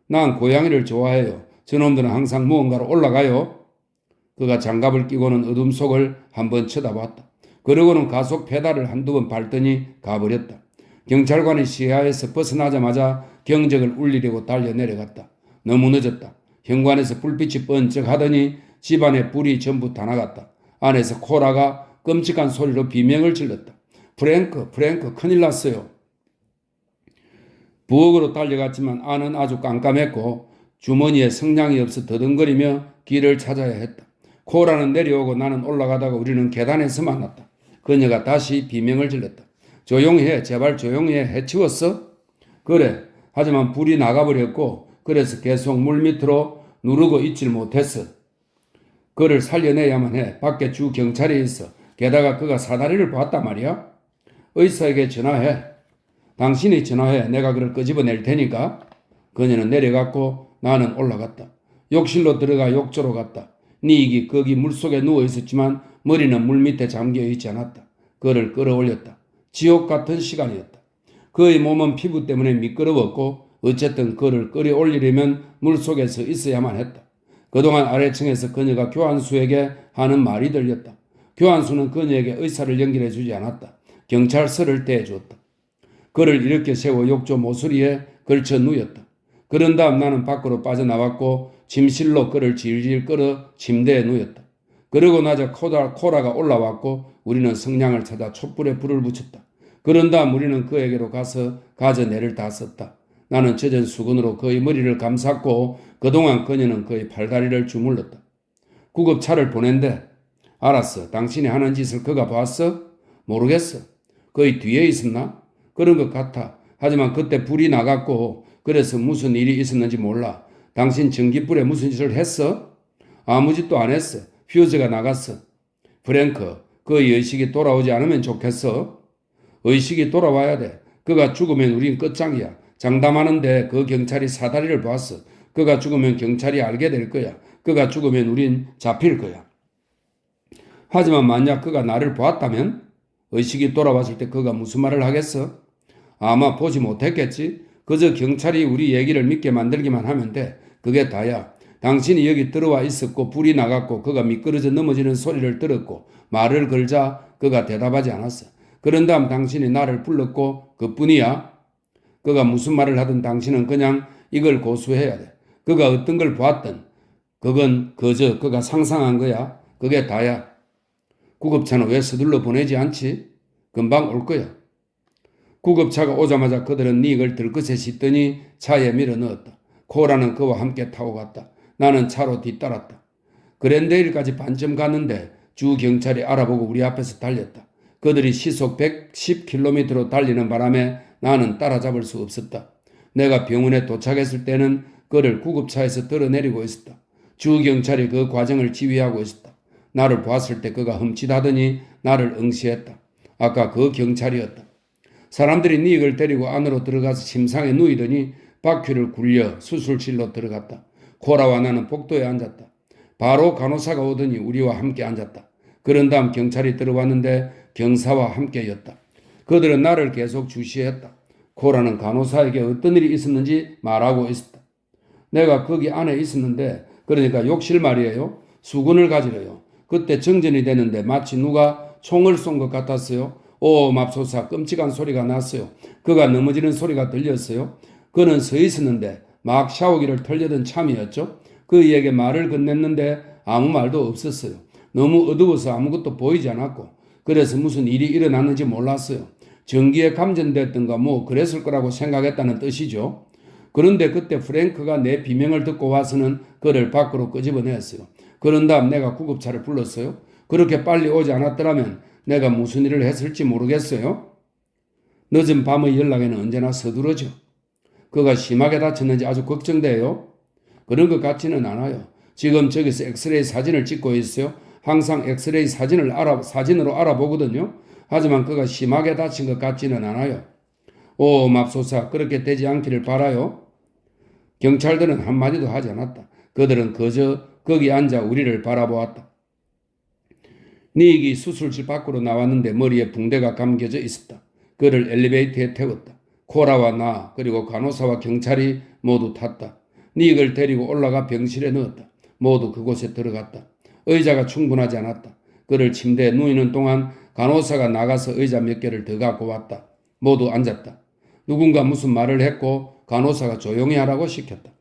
난 고양이를 좋아해요. 저놈들은 항상 무언가로 올라가요. 그가 장갑을 끼고는 어둠 속을 한번 쳐다봤다. 그러고는 가속 페달을 한두 번 밟더니 가버렸다. 경찰관이 시야에서 벗어나자마자 경적을 울리려고 달려 내려갔다. 너무 늦었다. 현관에서 불빛이 번쩍하더니 집안에 불이 전부 다 나갔다. 안에서 코라가 끔찍한 소리로 비명을 질렀다. 프랭크, 큰일 났어요. 부엌으로 달려갔지만 안은 아주 깜깜했고 주머니에 성냥이 없어 더듬거리며 길을 찾아야 했다. 코라는 내려오고 나는 올라가다가 우리는 계단에서 만났다. 그녀가 다시 비명을 질렀다. 조용히 해. 제발 조용히 해. 해치웠어? 그래. 하지만 불이 나가버렸고 그래서 계속 물 밑으로 누르고 있질 못했어. 그를 살려내야만 해. 밖에 주 경찰이 있어. 게다가 그가 사다리를 봤단 말이야. 의사에게 전화해. 당신이 전화해. 내가 그를 끄집어낼 테니까. 그녀는 내려갔고 나는 올라갔다. 욕실로 들어가 욕조로 갔다. 니익이 거기 물속에 누워있었지만 머리는 물 밑에 잠겨있지 않았다. 그를 끌어올렸다. 지옥 같은 시간이었다. 그의 몸은 피부 때문에 미끄러웠고 어쨌든 그를 끌어올리려면 물속에서 있어야만 했다. 그동안 아래층에서 그녀가 교환수에게 하는 말이 들렸다. 교환수는 그녀에게 의사를 연결해 주지 않았다. 경찰서를 대주었다. 그를 일으켜 세워 욕조 모서리에 걸쳐 누였다. 그런 다음 나는 밖으로 빠져나왔고 침실로 그를 질질 끌어 침대에 누였다. 그러고 나자 코라가 올라왔고 우리는 성냥을 찾아 촛불에 불을 붙였다. 그런 다음 우리는 그에게로 가서 가져내를 다 썼다. 나는 젖은 수건으로 그의 머리를 감쌌고 그동안 그녀는 그의 팔다리를 주물렀다. 구급차를 보낸대. 알았어. 당신이 하는 짓을 그가 봤어? 모르겠어. 그의 뒤에 있었나? 그런 것 같아. 하지만 그때 불이 나갔고 그래서 무슨 일이 있었는지 몰라. 당신 전기불에 무슨 짓을 했어? 아무 짓도 안 했어. 퓨즈가 나갔어. 프랭크, 그의 의식이 돌아오지 않으면 좋겠어. 의식이 돌아와야 돼. 그가 죽으면 우린 끝장이야. 장담하는데 그 경찰이 사다리를 봤어. 그가 죽으면 경찰이 알게 될 거야. 그가 죽으면 우린 잡힐 거야. 하지만 만약 그가 나를 보았다면 의식이 돌아왔을 때 그가 무슨 말을 하겠어? 아마 보지 못했겠지. 그저 경찰이 우리 얘기를 믿게 만들기만 하면 돼. 그게 다야. 당신이 여기 들어와 있었고 불이 나갔고 그가 미끄러져 넘어지는 소리를 들었고 말을 걸자 그가 대답하지 않았어. 그런 다음 당신이 나를 불렀고 그뿐이야. 그가 무슨 말을 하든 당신은 그냥 이걸 고수해야 돼. 그가 어떤 걸 보았든 그건 그저 그가 상상한 거야. 그게 다야. 구급차는 왜 서둘러 보내지 않지? 금방 올 거야. 구급차가 오자마자 그들은 닉을 들것에 싣더니 차에 밀어 넣었다. 코라는 그와 함께 타고 갔다. 나는 차로 뒤따랐다. 그랜데일까지 반쯤 갔는데 주 경찰이 알아보고 우리 앞에서 달렸다. 그들이 시속 110km로 달리는 바람에 나는 따라잡을 수 없었다. 내가 병원에 도착했을 때는 그를 구급차에서 들어내리고 있었다. 주 경찰이 그 과정을 지휘하고 있었다. 나를 봤을 때 그가 흠칫하더니 나를 응시했다. 아까 그 경찰이었다. 사람들이 닉을 데리고 안으로 들어가서 침상에 누이더니 바퀴를 굴려 수술실로 들어갔다. 코라와 나는 복도에 앉았다. 바로 간호사가 오더니 우리와 함께 앉았다. 그런 다음 경찰이 들어왔는데 경사와 함께였다. 그들은 나를 계속 주시했다. 코라는 간호사에게 어떤 일이 있었는지 말하고 있었다. 내가 거기 안에 있었는데 그러니까 욕실 말이에요. 수건을 가지러요. 그때 정전이 되는데 마치 누가 총을 쏜 것 같았어요. 오 맙소사 끔찍한 소리가 났어요. 그가 넘어지는 소리가 들렸어요. 그는 서 있었는데 막 샤워기를 털려던 참이었죠. 그에게 말을 건넸는데 아무 말도 없었어요. 너무 어두워서 아무것도 보이지 않았고 그래서 무슨 일이 일어났는지 몰랐어요. 전기에 감전됐던가 뭐 그랬을 거라고 생각했다는 뜻이죠. 그런데 그때 프랭크가 내 비명을 듣고 와서는 그를 밖으로 끄집어냈어요. 그런 다음 내가 구급차를 불렀어요. 그렇게 빨리 오지 않았더라면 내가 무슨 일을 했을지 모르겠어요. 늦은 밤의 연락에는 언제나 서두르죠. 그가 심하게 다쳤는지 아주 걱정돼요. 그런 것 같지는 않아요. 지금 저기서 엑스레이 사진을 찍고 있어요. 항상 엑스레이 사진으로 알아보거든요. 하지만 그가 심하게 다친 것 같지는 않아요. 오 맙소사 그렇게 되지 않기를 바라요. 경찰들은 한마디도 하지 않았다. 그들은 그저 거기 앉아 우리를 바라보았다. 닉이 수술실 밖으로 나왔는데 머리에 붕대가 감겨져 있었다. 그를 엘리베이터에 태웠다. 코라와 나 그리고 간호사와 경찰이 모두 탔다. 닉을 데리고 올라가 병실에 넣었다. 모두 그곳에 들어갔다. 의자가 충분하지 않았다. 그를 침대에 누이는 동안 간호사가 나가서 의자 몇 개를 더 갖고 왔다. 모두 앉았다. 누군가 무슨 말을 했고 간호사가 조용히 하라고 시켰다.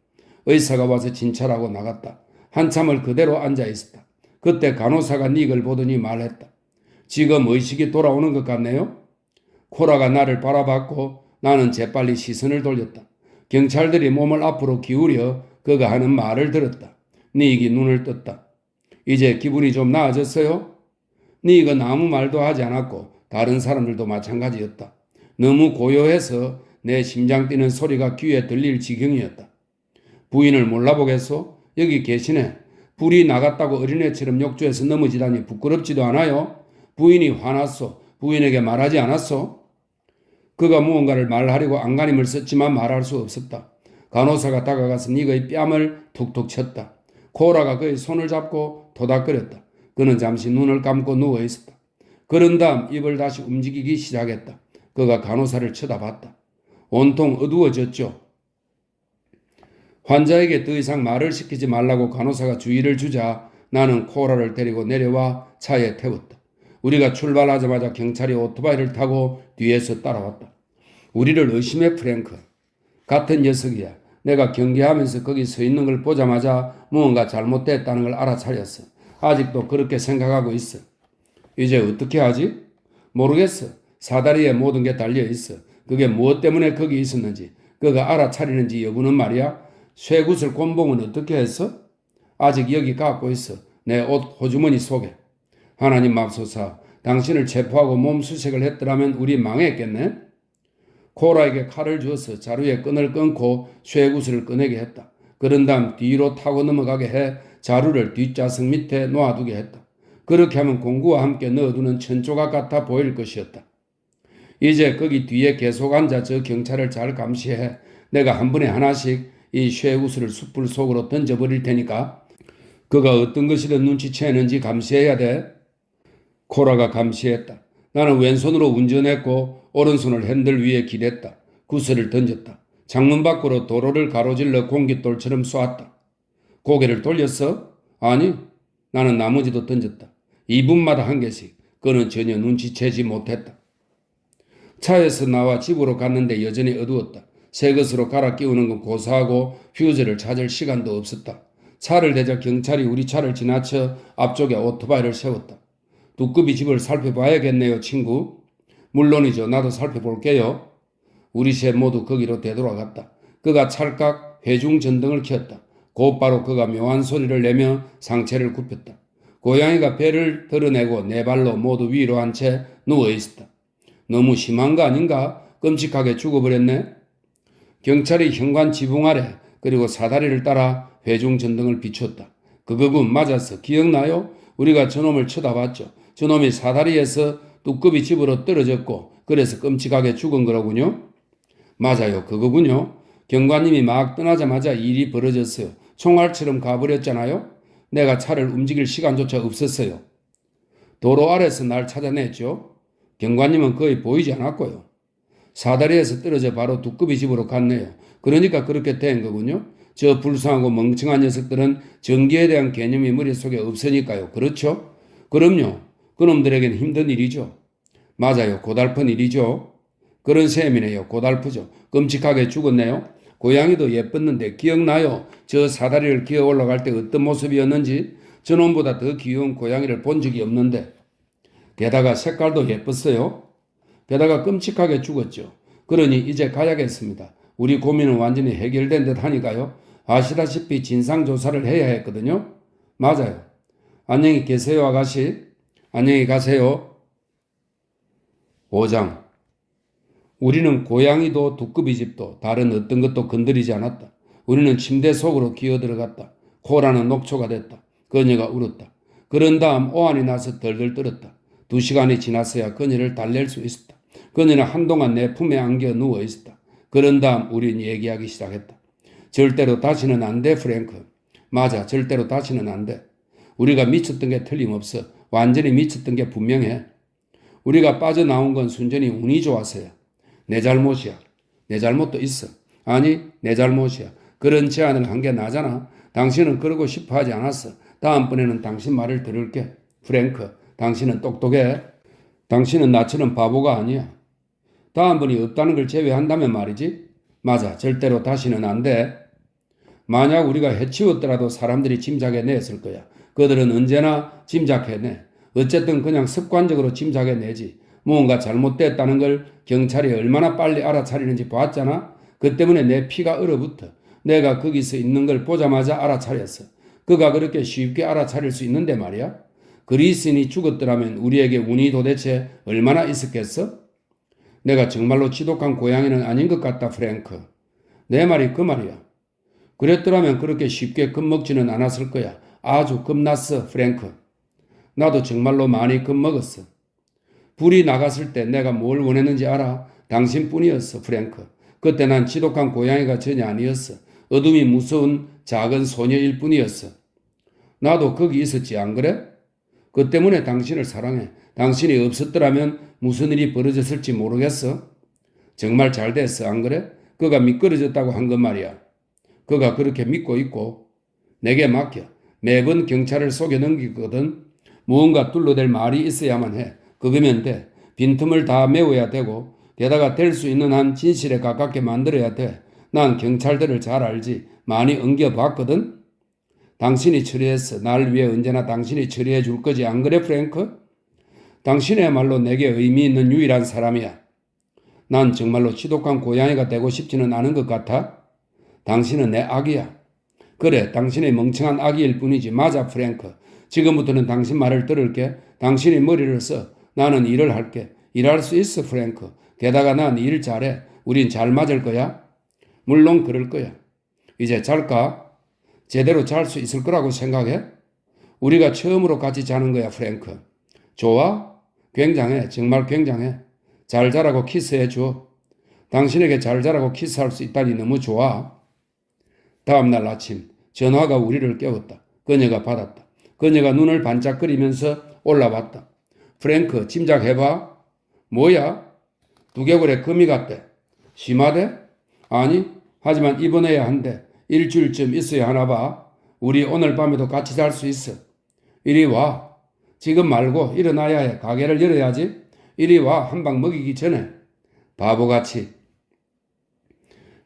의사가 와서 진찰하고 나갔다. 한참을 그대로 앉아 있었다. 그때 간호사가 닉을 보더니 말했다. 지금 의식이 돌아오는 것 같네요. 코라가 나를 바라봤고 나는 재빨리 시선을 돌렸다. 경찰들이 몸을 앞으로 기울여 그가 하는 말을 들었다. 닉이 눈을 떴다. 이제 기분이 좀 나아졌어요? 닉은 아무 말도 하지 않았고 다른 사람들도 마찬가지였다. 너무 고요해서 내 심장 뛰는 소리가 귀에 들릴 지경이었다. 부인을 몰라보겠소? 여기 계시네. 불이 나갔다고 어린애처럼 욕조에서 넘어지다니 부끄럽지도 않아요? 부인이 화났소. 부인에게 말하지 않았소? 그가 무언가를 말하려고 안간힘을 썼지만 말할 수 없었다. 간호사가 다가가서 닉의 뺨을 툭툭 쳤다. 코라가 그의 손을 잡고 토닥거렸다. 그는 잠시 눈을 감고 누워있었다. 그런 다음 입을 다시 움직이기 시작했다. 그가 간호사를 쳐다봤다. 온통 어두워졌죠. 환자에게 더 이상 말을 시키지 말라고 간호사가 주의를 주자 나는 코라를 데리고 내려와 차에 태웠다. 우리가 출발하자마자 경찰이 오토바이를 타고 뒤에서 따라왔다. 우리를 의심해 프랭크. 같은 녀석이야. 내가 경계하면서 거기 서 있는 걸 보자마자 무언가 잘못됐다는 걸 알아차렸어. 아직도 그렇게 생각하고 있어. 이제 어떻게 하지? 모르겠어. 사다리에 모든 게 달려 있어. 그게 무엇 때문에 거기 있었는지, 그가 알아차리는지 여부는 말이야. 쇠구슬 곤봉은 어떻게 했어? 아직 여기 갖고 있어. 내 옷 호주머니 속에. 하나님 맙소사, 당신을 체포하고 몸수색을 했더라면 우리 망했겠네? 코라에게 칼을 주어서 자루의 끈을 끊고 쇠구슬을 꺼내게 했다. 그런 다음 뒤로 타고 넘어가게 해 자루를 뒷좌석 밑에 놓아두게 했다. 그렇게 하면 공구와 함께 넣어두는 천조각 같아 보일 것이었다. 이제 거기 뒤에 계속 앉아 저 경찰을 잘 감시해. 내가 한 번에 하나씩 이 쇠구슬을 숯불 속으로 던져버릴 테니까 그가 어떤 것이든 눈치채는지 감시해야 돼. 코라가 감시했다. 나는 왼손으로 운전했고 오른손을 핸들 위에 기댔다. 구슬을 던졌다. 창문 밖으로 도로를 가로질러 공깃돌처럼 쏘았다. 고개를 돌렸어? 아니, 나는 나머지도 던졌다. 2분마다 한 개씩. 그는 전혀 눈치채지 못했다. 차에서 나와 집으로 갔는데 여전히 어두웠다. 새 것으로 갈아 끼우는 건 고사하고 휴즈를 찾을 시간도 없었다. 차를 대자 경찰이 우리 차를 지나쳐 앞쪽에 오토바이를 세웠다. 두꺼비 집을 살펴봐야겠네요, 친구. 물론이죠. 나도 살펴볼게요. 우리 셋 모두 거기로 되돌아갔다. 그가 찰칵 회중 전등을 켰다. 곧바로 그가 묘한 소리를 내며 상체를 굽혔다. 고양이가 배를 드러내고 네 발로 모두 위로 한 채 누워있었다. 너무 심한 거 아닌가? 끔찍하게 죽어버렸네. 경찰이 현관 지붕 아래 그리고 사다리를 따라 회중 전등을 비췄다. 그거군. 맞았어. 기억나요? 우리가 저놈을 쳐다봤죠. 저놈이 사다리에서 두꺼비 집으로 떨어졌고 그래서 끔찍하게 죽은 거로군요. 맞아요. 그거군요. 경관님이 막 떠나자마자 일이 벌어졌어요. 총알처럼 가버렸잖아요. 내가 차를 움직일 시간조차 없었어요. 도로 아래서 날 찾아냈죠. 경관님은 거의 보이지 않았고요. 사다리에서 떨어져 바로 두꺼비 집으로 갔네요. 그러니까 그렇게 된 거군요. 저 불쌍하고 멍청한 녀석들은 전기에 대한 개념이 머릿속에 없으니까요. 그렇죠? 그럼요. 그놈들에겐 힘든 일이죠. 맞아요. 고달픈 일이죠. 그런 셈이네요. 고달프죠. 끔찍하게 죽었네요. 고양이도 예뻤는데 기억나요? 저 사다리를 기어 올라갈 때 어떤 모습이었는지? 저놈보다 더 귀여운 고양이를 본 적이 없는데. 게다가 색깔도 예뻤어요. 게다가 끔찍하게 죽었죠. 그러니 이제 가야겠습니다. 우리 고민은 완전히 해결된 듯 하니까요. 아시다시피 진상조사를 해야 했거든요. 맞아요. 안녕히 계세요, 아가씨. 안녕히 가세요. 5장. 우리는 고양이도 두꺼비 집도 다른 어떤 것도 건드리지 않았다. 우리는 침대 속으로 기어들어갔다. 코라는 녹초가 됐다. 그녀가 울었다. 그런 다음 오한이 나서 덜덜 떨었다. 2시간이 지났어야 그녀를 달랠 수 있었다. 그녀는 한동안 내 품에 안겨 누워 있었다. 그런 다음 우린 얘기하기 시작했다. 절대로 다시는 안 돼, 프랭크. 맞아, 절대로 다시는 안 돼. 우리가 미쳤던 게 틀림없어. 완전히 미쳤던 게 분명해. 우리가 빠져나온 건 순전히 운이 좋았어요. 내 잘못이야. 내 잘못도 있어. 아니, 내 잘못이야. 그런 제안을 한 게 나잖아. 당신은 그러고 싶어 하지 않았어. 다음번에는 당신 말을 들을게. 프랭크, 당신은 똑똑해. 당신은 나처럼 바보가 아니야. 다음번이 없다는 걸 제외한다면 말이지. 맞아, 절대로 다시는 안 돼. 만약 우리가 해치웠더라도 사람들이 짐작해냈을 거야. 그들은 언제나 짐작해내. 어쨌든 그냥 습관적으로 짐작해내지. 무언가 잘못됐다는 걸 경찰이 얼마나 빨리 알아차리는지 봤잖아. 그 때문에 내 피가 얼어붙어. 내가 거기서 있는 걸 보자마자 알아차렸어. 그가 그렇게 쉽게 알아차릴 수 있는데 말이야. 그리스인이 죽었더라면 우리에게 운이 도대체 얼마나 있었겠어? 내가 정말로 지독한 고양이는 아닌 것 같다, 프랭크. 내 말이 그 말이야. 그랬더라면 그렇게 쉽게 겁먹지는 않았을 거야. 아주 겁났어, 프랭크. 나도 정말로 많이 겁먹었어. 불이 나갔을 때 내가 뭘 원했는지 알아? 당신뿐이었어, 프랭크. 그때 난 지독한 고양이가 전혀 아니었어. 어둠이 무서운 작은 소녀일 뿐이었어. 나도 거기 있었지, 안 그래? 그 때문에 당신을 사랑해. 당신이 없었더라면 무슨 일이 벌어졌을지 모르겠어. 정말 잘 됐어, 안 그래? 그가 미끄러졌다고 한 것 말이야. 그가 그렇게 믿고 있고 내게 맡겨. 매번 경찰을 속여 넘기거든. 무언가 둘러댈 말이 있어야만 해. 그거면 돼. 빈틈을 다 메워야 되고 게다가 될 수 있는 한 진실에 가깝게 만들어야 돼. 난 경찰들을 잘 알지. 많이 엉겨봤거든. 당신이 처리했어. 날 위해 언제나 당신이 처리해 줄 거지. 안 그래, 프랭크? 당신이야말로 내게 의미 있는 유일한 사람이야. 난 정말로 지독한 고양이가 되고 싶지는 않은 것 같아. 당신은 내 아기야. 그래, 당신의 멍청한 아기일 뿐이지. 맞아, 프랭크. 지금부터는 당신 말을 들을게. 당신이 머리를 써. 나는 일을 할게. 일할 수 있어, 프랭크. 게다가 난 일 잘해. 우린 잘 맞을 거야? 물론 그럴 거야. 이제 잘까? 제대로 잘 수 있을 거라고 생각해? 우리가 처음으로 같이 자는 거야, 프랭크. 좋아? 굉장해. 정말 굉장해. 잘 자라고 키스해 줘. 당신에게 잘 자라고 키스할 수 있다니 너무 좋아. 다음 날 아침 전화가 우리를 깨웠다. 그녀가 받았다. 그녀가 눈을 반짝거리면서 올라왔다. 프랭크, 짐작해봐. 뭐야? 두개골에 금이 갔대. 심하대? 아니, 하지만 입원해야 한대. 일주일쯤 있어야 하나 봐. 우리 오늘 밤에도 같이 잘 수 있어. 이리 와. 지금 말고 일어나야 해. 가게를 열어야지. 이리 와. 한 방 먹이기 전에. 바보같이.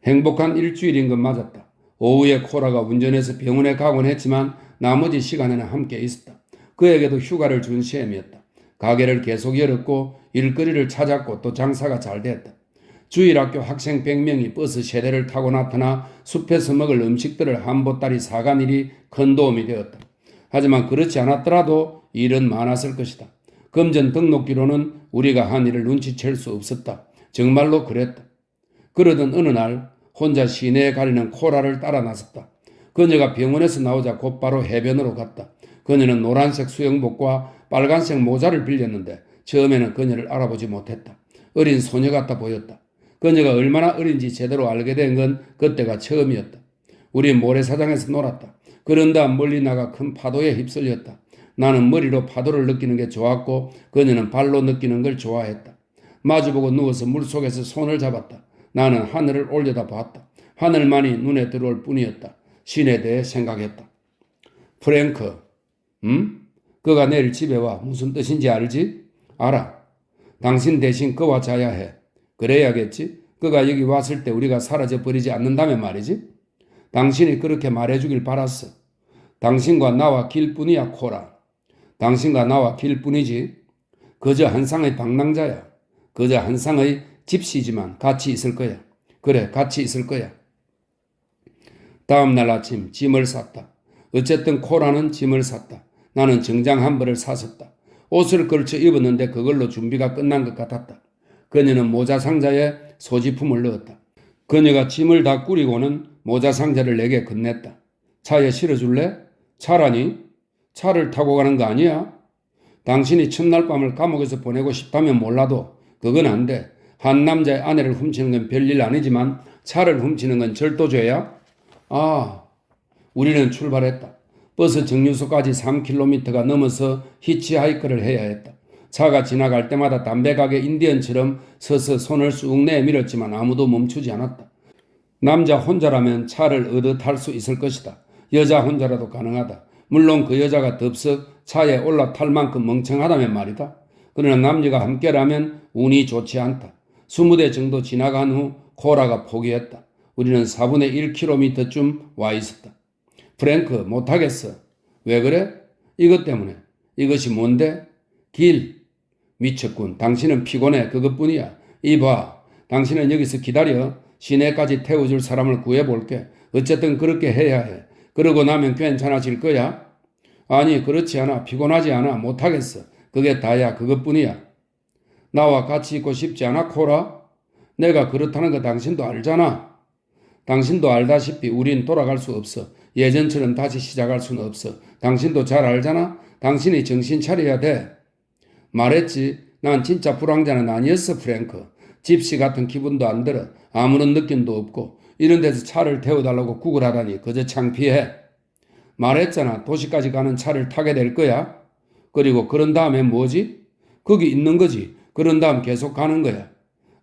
행복한 일주일인 건 맞았다. 오후에 코라가 운전해서 병원에 가곤 했지만 나머지 시간에는 함께 있었다. 그에게도 휴가를 준 셈이었다. 가게를 계속 열었고 일거리를 찾았고 또 장사가 잘 됐다. 주일학교 학생 100명이 버스 세대를 타고 나타나 숲에서 먹을 음식들을 한 보따리 사간 일이 큰 도움이 되었다. 하지만 그렇지 않았더라도 일은 많았을 것이다. 금전 등록기로는 우리가 한 일을 눈치챌 수 없었다. 정말로 그랬다. 그러던 어느 날 혼자 시내에 가리는 코라를 따라 나섰다. 그녀가 병원에서 나오자 곧바로 해변으로 갔다. 그녀는 노란색 수영복과 빨간색 모자를 빌렸는데 처음에는 그녀를 알아보지 못했다. 어린 소녀 같아 보였다. 그녀가 얼마나 어린지 제대로 알게 된 건 그때가 처음이었다. 우리 모래사장에서 놀았다. 그런 다음 멀리 나가 큰 파도에 휩쓸렸다. 나는 머리로 파도를 느끼는 게 좋았고 그녀는 발로 느끼는 걸 좋아했다. 마주보고 누워서 물속에서 손을 잡았다. 나는 하늘을 올려다 봤다. 하늘만이 눈에 들어올 뿐이었다. 신에 대해 생각했다. 프랭크, 그가 내일 집에 와. 무슨 뜻인지 알지? 알아. 당신 대신 그와 자야 해. 그래야겠지? 그가 여기 왔을 때 우리가 사라져버리지 않는다면 말이지? 당신이 그렇게 말해주길 바랐어. 당신과 나와 길뿐이야, 코라. 당신과 나와 길뿐이지. 그저 한 쌍의 방랑자야. 그저 한 쌍의 집시지만 같이 있을 거야. 그래, 같이 있을 거야. 다음 날 아침 짐을 쌌다. 어쨌든 코라는 짐을 샀다. 나는 정장 한 벌을 샀었다. 옷을 걸쳐 입었는데 그걸로 준비가 끝난 것 같았다. 그녀는 모자 상자에 소지품을 넣었다. 그녀가 짐을 다 꾸리고는 모자 상자를 내게 건넸다. 차에 실어줄래? 차라니? 차를 타고 가는 거 아니야? 당신이 첫날 밤을 감옥에서 보내고 싶다면 몰라도 그건 안 돼. 한 남자의 아내를 훔치는 건 별일 아니지만 차를 훔치는 건 절도죄야? 아, 우리는 출발했다. 버스 정류소까지 3km가 넘어서 히치하이크를 해야 했다. 차가 지나갈 때마다 담배가게 인디언처럼 서서 손을 쑥 내밀었지만 아무도 멈추지 않았다. 남자 혼자라면 차를 얻어 탈 수 있을 것이다. 여자 혼자라도 가능하다. 물론 그 여자가 덥석 차에 올라탈 만큼 멍청하다면 말이다. 그러나 남녀가 함께라면 운이 좋지 않다. 20대 정도 지나간 후 코라가 포기했다. 우리는 4분의 1km쯤 와 있었다. 프랭크, 못하겠어. 왜 그래? 이것 때문에. 이것이 뭔데? 길. 미쳤군. 당신은 피곤해. 그것뿐이야. 이봐. 당신은 여기서 기다려. 시내까지 태워줄 사람을 구해볼게. 어쨌든 그렇게 해야 해. 그러고 나면 괜찮아질 거야. 아니, 그렇지 않아. 피곤하지 않아. 못하겠어. 그게 다야. 그것뿐이야. 나와 같이 있고 싶지 않아, 코라? 내가 그렇다는 거 당신도 알잖아. 당신도 알다시피 우린 돌아갈 수 없어. 예전처럼 다시 시작할 수는 없어. 당신도 잘 알잖아. 당신이 정신 차려야 돼. 말했지. 난 진짜 불황자는 아니었어, 프랭크. 집시 같은 기분도 안 들어. 아무런 느낌도 없고. 이런 데서 차를 태워달라고 구걸하다니 그저 창피해. 말했잖아. 도시까지 가는 차를 타게 될 거야. 그리고 그런 다음에 뭐지? 거기 있는 거지. 그런 다음 계속 가는 거야.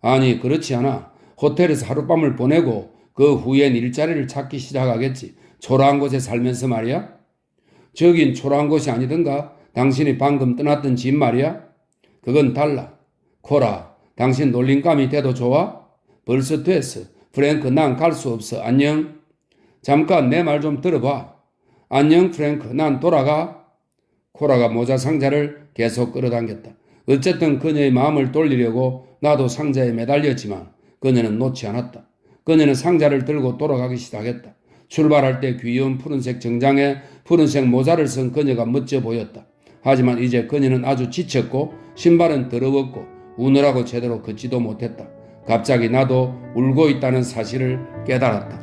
아니, 그렇지 않아. 호텔에서 하룻밤을 보내고 그 후엔 일자리를 찾기 시작하겠지. 초라한 곳에 살면서 말이야. 저긴 초라한 곳이 아니던가. 당신이 방금 떠났던 집 말이야? 그건 달라. 코라, 당신 놀림감이 돼도 좋아? 벌써 됐어. 프랭크, 난 갈 수 없어. 안녕. 잠깐 내 말 좀 들어봐. 안녕 프랭크, 난 돌아가. 코라가 모자 상자를 계속 끌어당겼다. 어쨌든 그녀의 마음을 돌리려고 나도 상자에 매달렸지만 그녀는 놓지 않았다. 그녀는 상자를 들고 돌아가기 시작했다. 출발할 때 귀여운 푸른색 정장에 푸른색 모자를 쓴 그녀가 멋져 보였다. 하지만 이제 그녀는 아주 지쳤고 신발은 더러웠고 우느라고 제대로 걷지도 못했다. 갑자기 나도 울고 있다는 사실을 깨달았다.